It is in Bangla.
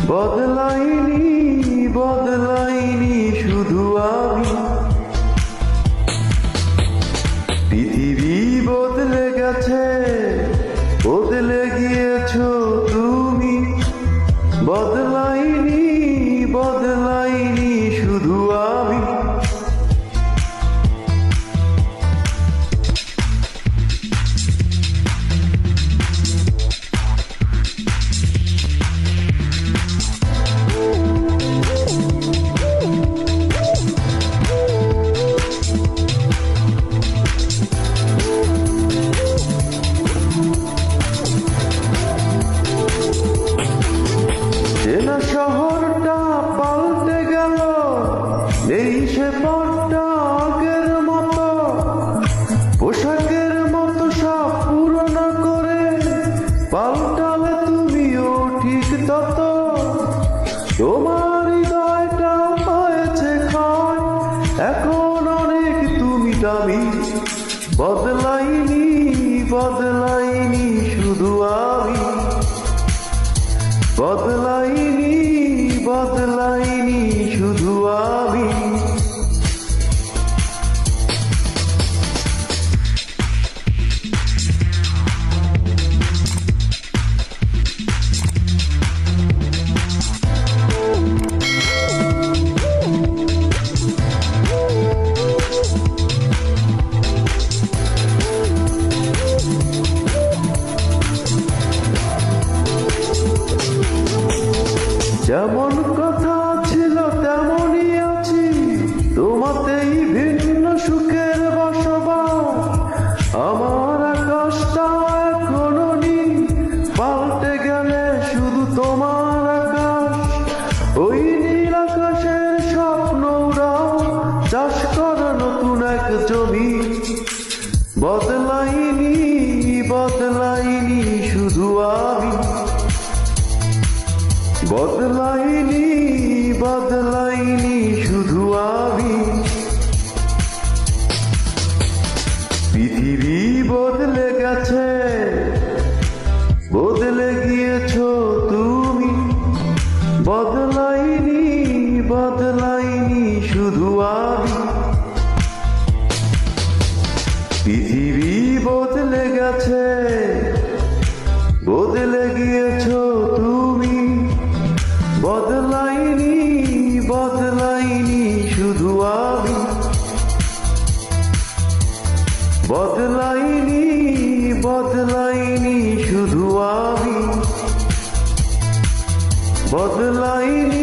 বদলাইনি বদলাইনি শুধু আমি। পৃথিবী বদলে গেছে, বদলে গিয়েছো তুমি। বদলাইনি বদলাইনি শুধু আমি। চেনা শহরটা পাল্টে গেল, নেই সে পথটা আগের মতো। পোশাকের মতো সব পুরনো করে পাল্টালে তুমিও ঠিক তত। তোমার হৃদয়টা হয়েছে ক্ষয়, এখন অনেক তুমি দামি। বদলাইনি বদলাইনি শুধু আমি। বদলাইনি বদলাইনি শুধু আমি। যেমন কথা ছিল তেমনই আছি, তোমাতেই ভিন্ন সুখের বসবাস। আমার আকাশটা এখনো নীল, পাল্টে গেলে শুধু তোমার আকাশ। ওই নীল আকাশের স্বপ্ন উড়াও, চাষ করা নতুন এক জমি। বদলাইনি বদলাইনি শুধু আমি। বদলাইনি বদলাইনি শুধু আমি। পৃথিবী বদলে গেছে, বদলে গিয়েছো তুমি। বদলাইনি বদলাইনি শুধু আমি। পৃথিবী বদলে গেছে, বদলে গিয়েছো তুমি। বদলাইনি বদলাইনি শুধু আমি। বদলাইনি বদলাইনি শুধু আমি। বদলাইনি